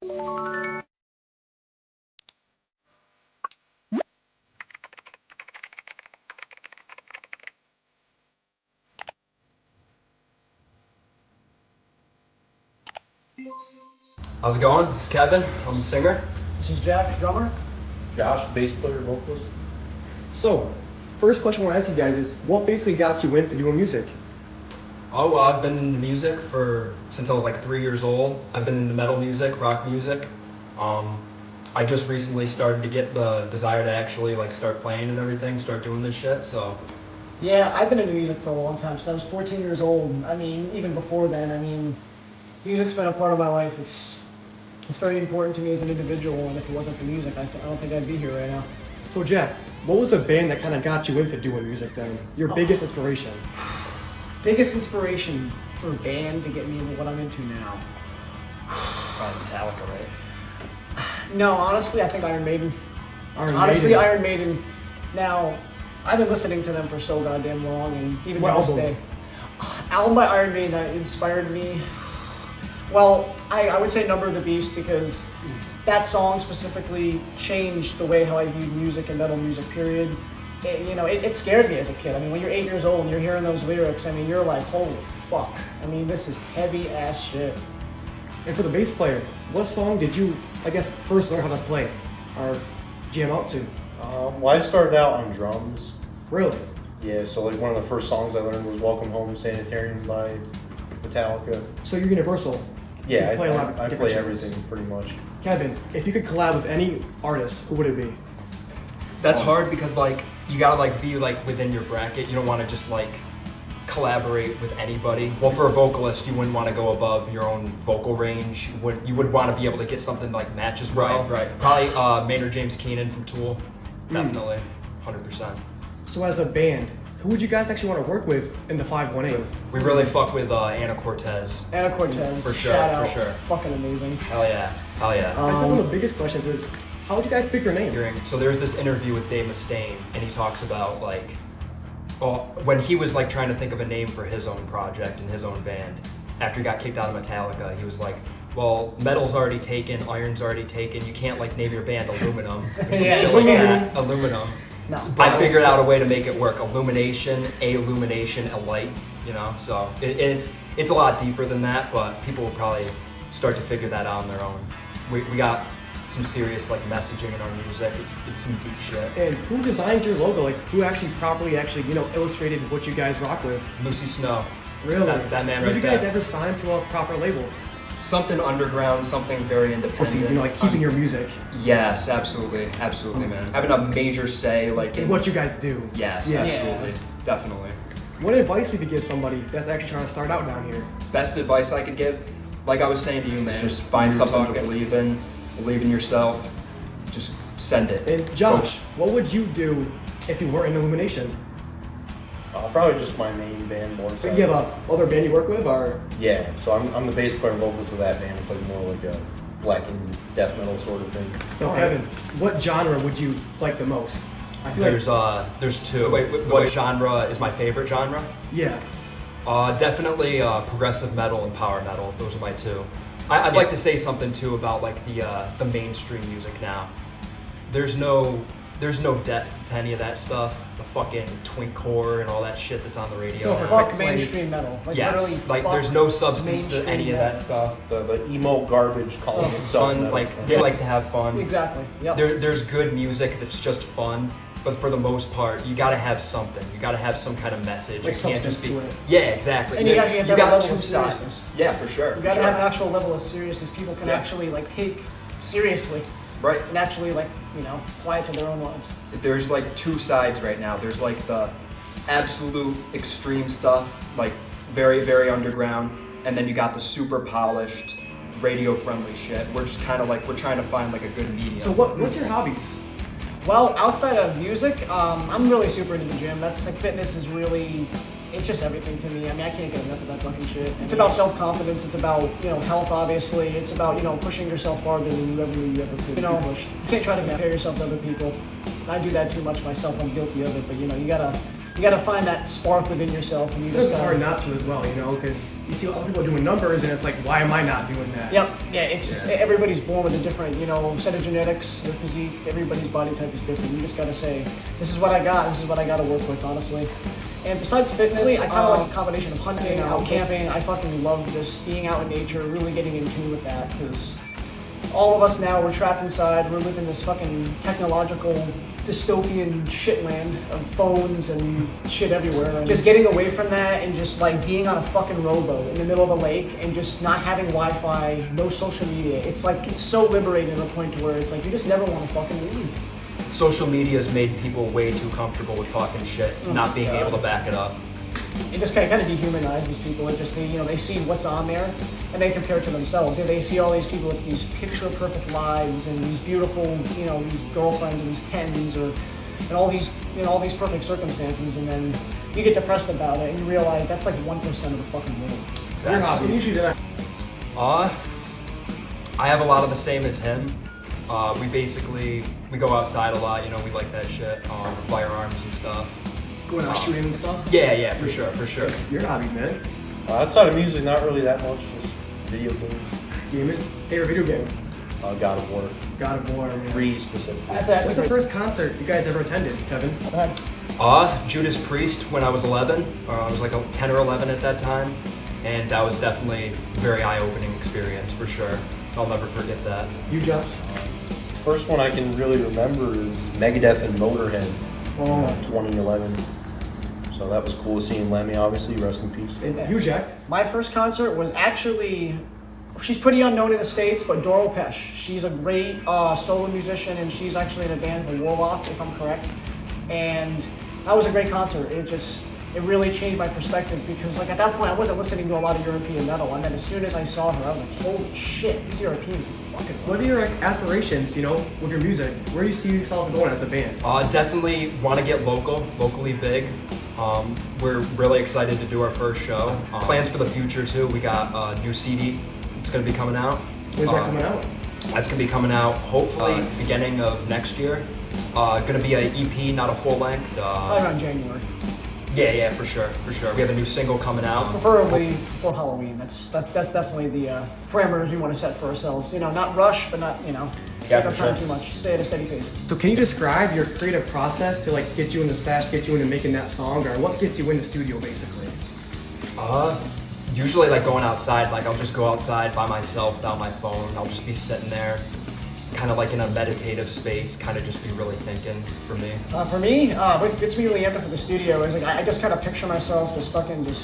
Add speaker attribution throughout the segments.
Speaker 1: How's it going? This is Kevin. I'm the singer.
Speaker 2: This is Jack, drummer.
Speaker 3: Josh, bass player, vocalist.
Speaker 2: So, first question I want to ask you guys is, what basically got you into doing music?
Speaker 1: Oh, well, I've been into music since I was like 3 years old. I've been into metal music, rock music. I just recently started to get the desire to actually like start playing and everything, start doing this shit. So,
Speaker 4: Yeah, I've been into music for a long time. So I was 14 years old. I mean, even before then, music's been a part of my life. It's very important to me as an individual, and if it wasn't for music, I don't think I'd be here right now.
Speaker 2: So Jack, what was the band that kind of got you into doing music then? Your biggest inspiration?
Speaker 4: Biggest inspiration for a band to get me into what I'm into now?
Speaker 1: probably Metallica, right?
Speaker 4: No, honestly, I think Iron Maiden.
Speaker 2: Iron
Speaker 4: Iron Maiden. Now, I've been listening to them for so goddamn long, and even to this day. Album by Iron Maiden that inspired me. Well, I would say Number of the Beast, because that song specifically changed the way how I viewed music and metal music, period. It scared me as a kid. I mean, when you're 8 years old and you're hearing those lyrics, I mean, you're like, holy fuck. I mean, this is heavy ass shit.
Speaker 2: And for the bass player, what song did you, I guess, first learn how to play or jam out to?
Speaker 3: Well, I started out on drums.
Speaker 2: Really?
Speaker 3: Yeah, so like one of the first songs I learned was Welcome Home Sanitarium by Metallica.
Speaker 2: So you're universal?
Speaker 3: Yeah,
Speaker 2: You play a lot of
Speaker 3: I
Speaker 2: different
Speaker 3: play
Speaker 2: genres.
Speaker 3: everything pretty much.
Speaker 2: Kevin, if you could collab with any artist, who would it be?
Speaker 1: That's hard because like you gotta like be like within your bracket. You don't want to just like collaborate with anybody. Well, for a vocalist, you wouldn't want to go above your own vocal range. You would want to be able to get something like matches well. Right. Probably Maynard James Keenan from Tool. Definitely, 100%.
Speaker 2: So as a band, who would you guys actually want to work with in the 518?
Speaker 1: We really fuck with Anna Cortez.
Speaker 4: Anna Cortez,
Speaker 1: For sure,
Speaker 4: shout out.
Speaker 1: for sure.
Speaker 4: Fucking amazing.
Speaker 1: Hell yeah.
Speaker 2: I think one of the biggest questions is, how would you guys pick your name?
Speaker 1: So there's this interview with Dave Mustaine, and he talks about like, when he was like trying to think of a name for his own project and his own band, after he got kicked out of Metallica, he was like, well, metal's already taken, iron's already taken, you can't like name your band Aluminum or some shit like that. Aluminum.
Speaker 4: No.
Speaker 1: I figured out a way to make it work. Illumination, a light, so it's a lot deeper than that, but people will probably start to figure that out on their own. We got some serious like messaging in our music. It's some deep shit.
Speaker 2: And who designed your logo? Like, who actually properly illustrated what you guys rock with?
Speaker 1: Lucy Snow.
Speaker 2: Really?
Speaker 1: That man right
Speaker 2: Have you guys
Speaker 1: there.
Speaker 2: ever signed to a proper label?
Speaker 1: Something underground, something very
Speaker 2: Or
Speaker 1: independent.
Speaker 2: so, like keeping your music
Speaker 1: Yes, absolutely, man. Having a major say, like
Speaker 2: in what you guys do.
Speaker 1: Yes,
Speaker 2: Yeah.
Speaker 1: absolutely, definitely.
Speaker 2: What advice would you give somebody that's actually trying to start out down here?
Speaker 1: Best advice I could give, like I was saying to you, man, just find
Speaker 3: your
Speaker 1: something to
Speaker 3: target.
Speaker 1: believe in yourself. Just send it.
Speaker 2: And Josh, what would you do if you weren't in Illumination?
Speaker 3: Probably just my main band more so.
Speaker 2: So you have a other band you work with, or?
Speaker 3: Yeah, so I'm the bass player and vocalist of that band. It's like more like a black and death metal sort of thing.
Speaker 2: So Kevin, what genre would you like the most? I feel
Speaker 1: There's two. Wait, what genre is my favorite genre?
Speaker 2: yeah.
Speaker 1: Definitely progressive metal and power metal. Those are my two. I'd like to say something too about like the mainstream music now. There's no depth to any of that stuff. The fucking twinkcore and all that shit that's on the radio.
Speaker 2: So for
Speaker 4: Fuck
Speaker 2: Quick
Speaker 4: mainstream
Speaker 2: Plays.
Speaker 4: metal. Like,
Speaker 1: Yes,
Speaker 4: literally,
Speaker 1: like
Speaker 4: fuck
Speaker 1: there's no substance to
Speaker 4: mainstream
Speaker 1: any of that stuff.
Speaker 3: The emo garbage calling itself
Speaker 1: Fun,
Speaker 3: metal.
Speaker 1: like they like to have fun.
Speaker 4: Exactly. Yep.
Speaker 1: There's good music that's just fun, but for the most part, you gotta have something. You gotta have some kind of message.
Speaker 2: Like
Speaker 1: it can't just be.
Speaker 2: substance to it.
Speaker 1: Yeah, exactly.
Speaker 4: And you gotta have that
Speaker 1: got
Speaker 4: level
Speaker 1: two
Speaker 4: of
Speaker 1: sides.
Speaker 4: seriousness.
Speaker 1: Yeah, for sure.
Speaker 4: You gotta have an actual level of seriousness people can
Speaker 1: Yeah.
Speaker 4: actually like take seriously
Speaker 1: Right.
Speaker 4: and actually like, apply it to their own lives.
Speaker 1: There's like two sides right now. There's like the absolute extreme stuff, like very, very underground, and then you got the super polished, radio-friendly shit. We're just kind of like, we're trying to find like a good medium.
Speaker 2: So what's your hobbies?
Speaker 4: Well, outside of music, I'm really super into the gym. That's like fitness is really, it's just everything to me. I mean, I can't get enough of that fucking shit. It's about self-confidence. It's about, health, obviously. It's about, pushing yourself farther than you ever knew you ever could. You can't try to compare yourself to other people. I do that too much myself. I'm guilty of it. But, you gotta you gotta find that spark within yourself, and you just
Speaker 2: It's
Speaker 4: gotta.
Speaker 2: hard not to as well, you know, because you see other people doing numbers, and it's like, why am I not doing that?
Speaker 4: Yep. Yeah. It's just everybody's born with a different, set of genetics, their physique. Everybody's body type is different. You just gotta say, this is what I got. This is what I gotta work with, honestly. And besides fitness, I kind of like a combination of hunting, out camping. I fucking love just being out in nature, really getting in tune with that, because all of us now, we're trapped inside. We're living this fucking technological dystopian shitland of phones and shit everywhere. And just getting away from that and just like being on a fucking rowboat in the middle of a lake and just not having Wi-Fi, no social media. It's like, it's so liberating to the point to where it's like you just never want to fucking leave.
Speaker 1: Social media has made people way too comfortable with talking shit, not being able to back it up.
Speaker 4: It just kind of dehumanizes people. It just, they see what's on there and they compare it to themselves. They see all these people with these picture-perfect lives and these beautiful, these girlfriends and these tens and all these perfect circumstances, and then you get depressed about it and you realize that's like 1% of the fucking world.
Speaker 2: Your hobbies. You usually do that.
Speaker 1: I have a lot of the same as him. We go outside a lot, we like that shit, firearms and stuff.
Speaker 2: Going out shooting and stuff?
Speaker 1: Yeah, for sure.
Speaker 2: Your hobbies, man.
Speaker 3: Outside of music, not really that much, just video games.
Speaker 2: Gaming? Favorite video game?
Speaker 3: God of War.
Speaker 2: God of War, man.
Speaker 3: 3 specifically.
Speaker 2: What's the first concert you guys ever attended, Kevin?
Speaker 1: Judas Priest when I was 11. I was like 10 or 11 at that time. And that was definitely a very eye-opening experience, for sure. I'll never forget that.
Speaker 2: You, Josh?
Speaker 3: First one I can really remember is Megadeth and Motorhead, 2011. So that was cool seeing Lemmy, obviously, rest in peace.
Speaker 2: You, Jack?
Speaker 4: My first concert was actually, she's pretty unknown in the States, but Doral Pesh. She's a great solo musician, and she's actually in a band called Warlock, if I'm correct. And that was a great concert. It really changed my perspective, because like at that point I wasn't listening to a lot of European metal, and then as soon as I saw her, I was like, holy shit, these Europeans are fucking.
Speaker 2: What are your aspirations, with your music? Where do you see yourself going as a band?
Speaker 1: Definitely want to get locally big. We're really excited to do our first show. Plans for the future too. We got a new CD. It's going to be coming out.
Speaker 2: When's that coming out?
Speaker 1: That's going to be coming out hopefully beginning of next year. Going to be an EP, not a full length.
Speaker 4: Probably around January.
Speaker 1: Yeah, for sure. We have a new single coming out.
Speaker 4: Preferably before Halloween. That's definitely the parameters we want to set for ourselves. Not rush, but not take our time too much. Stay at a steady pace.
Speaker 2: So can you describe your creative process to like get you in the sesh, get you into making that song, or what gets you in the studio basically?
Speaker 1: Usually like going outside. Like I'll just go outside by myself without my phone. I'll just be sitting there, kind of like in a meditative space, kind of just be really thinking for me.
Speaker 4: What gets me really amped for the studio is like I just kind of picture myself just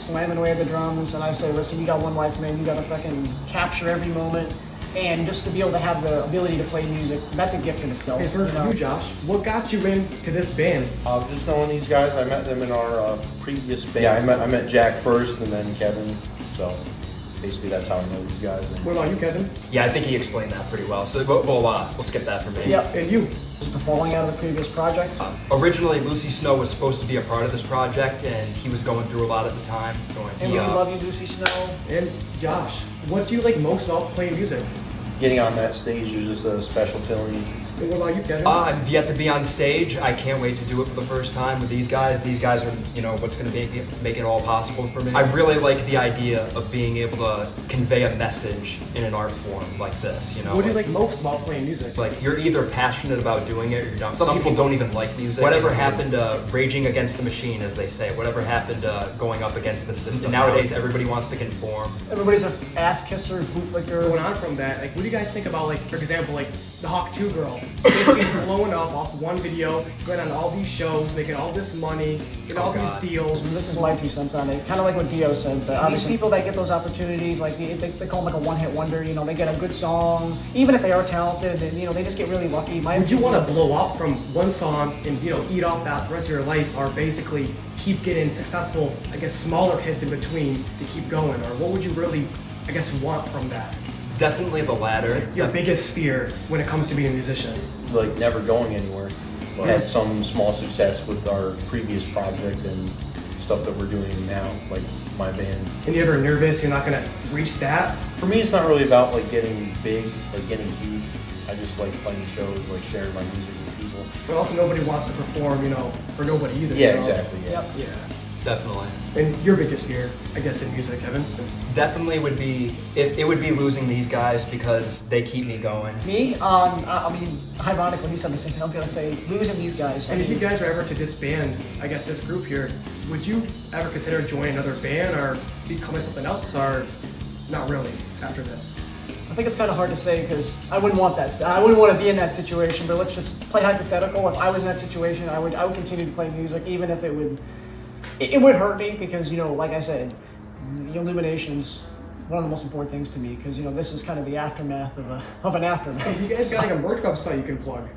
Speaker 4: slamming away at the drums, and I say, listen, you got one life, man. You got to fucking capture every moment, and just to be able to have the ability to play music, that's a gift in itself.
Speaker 2: Hey, first you, Josh, what got you into this band?
Speaker 3: Just knowing these guys, I met them in our previous band. Yeah, I met Jack first, and then Kevin. So basically, that's how I know these guys.
Speaker 2: What about you, Kevin?
Speaker 1: Yeah, I think he explained that pretty well. So we'll skip that for me.
Speaker 4: Yep.
Speaker 2: And you?
Speaker 4: Just the falling out of the previous project.
Speaker 1: Originally, Lucy Snow was supposed to be a part of this project, and he was going through a lot at the time.
Speaker 4: And we love you, Lucy Snow.
Speaker 2: And Josh, what do you like most about playing music?
Speaker 3: Getting on that stage is just a special feeling.
Speaker 2: And what about you, Kevin?
Speaker 1: I've yet to be on stage. I can't wait to do it for the first time with these guys. These guys are, what's going to make it all possible for me. I really like the idea of being able to convey a message in an art form like this,
Speaker 2: What do you like most about playing music?
Speaker 1: Like, you're either passionate about doing it or you're not. Some people don't even like music. Whatever happened to raging against the machine, as they say, whatever happened to going up against the system. Nowadays, everybody wants to conform.
Speaker 4: Everybody's an ass kisser, bootlicker.
Speaker 2: Going on from that, like, what do you guys think about, like, for example, like, the Hawk 2 girl? Basically blowing up off one video, going on all these shows, making all this money, getting all these deals.
Speaker 4: This is my 2 cents on it. Kind of like what Dio said, but these people that get those opportunities, like they call them like a one-hit wonder. They get a good song, even if they are talented, and they just get really lucky.
Speaker 2: Would you want to blow up from one song and eat off that the rest of your life, or basically keep getting successful, I guess, smaller hits in between to keep going, or what would you really, I guess, want from that?
Speaker 1: Definitely the latter.
Speaker 2: Your biggest fear when it comes to being a musician?
Speaker 3: Like never going anywhere. We had some small success with our previous project and stuff that we're doing now. Like my band.
Speaker 2: And you ever nervous you're not gonna reach that?
Speaker 3: For me, it's not really about like getting big, like getting huge. I just like playing shows, like sharing my music with people.
Speaker 2: But also nobody wants to perform, for nobody either.
Speaker 3: Yeah,
Speaker 2: you know?
Speaker 3: exactly. Yeah.
Speaker 4: Yep.
Speaker 2: Yeah.
Speaker 1: Definitely.
Speaker 2: And your biggest fear, I guess, in music, Kevin?
Speaker 1: Definitely would be it would be losing these guys because they keep me going.
Speaker 4: Me, I mean, ironic when you said the same thing. I was gonna say losing these guys.
Speaker 2: And if you guys were ever to disband, I guess, this group here, would you ever consider joining another band or becoming something else, or not really after this?
Speaker 4: I think it's kind of hard to say because I wouldn't want that. I wouldn't want to be in that situation. But let's just play hypothetical. If I was in that situation, I would continue to play music, even if it would hurt me because like I said, the Illumination's one of the most important things to me because this is kind of the aftermath of an aftermath.
Speaker 2: You guys got like a merch website you can plug.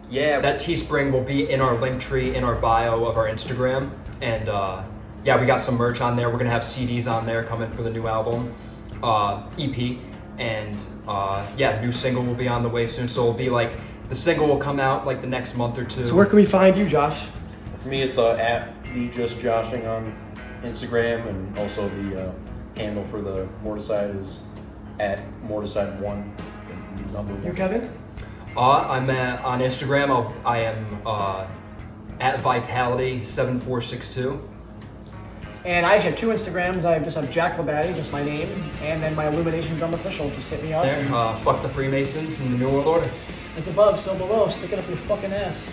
Speaker 1: Yeah, that Teespring will be in our link tree in our bio of our Instagram, and yeah, we got some merch on there. We're gonna have CDs on there coming for the new album, EP, and yeah, new single will be on the way soon. So it'll be like the single will come out like the next month or two.
Speaker 2: So where can we find you, Josh?
Speaker 3: For me, it's at the Just Joshing on Instagram, and also the handle for the Morticide is at Morticide1, the number
Speaker 2: You,
Speaker 3: 1.
Speaker 2: Kevin?
Speaker 1: I'm on Instagram. I am at Vitality7462.
Speaker 4: And I actually have 2 Instagrams. I just have Jack LaBatti, just my name, and then my Illumination Drum Official. Just hit me up.
Speaker 1: There, fuck the Freemasons and the New World Order.
Speaker 4: As above, so below. Stick it up your fucking ass.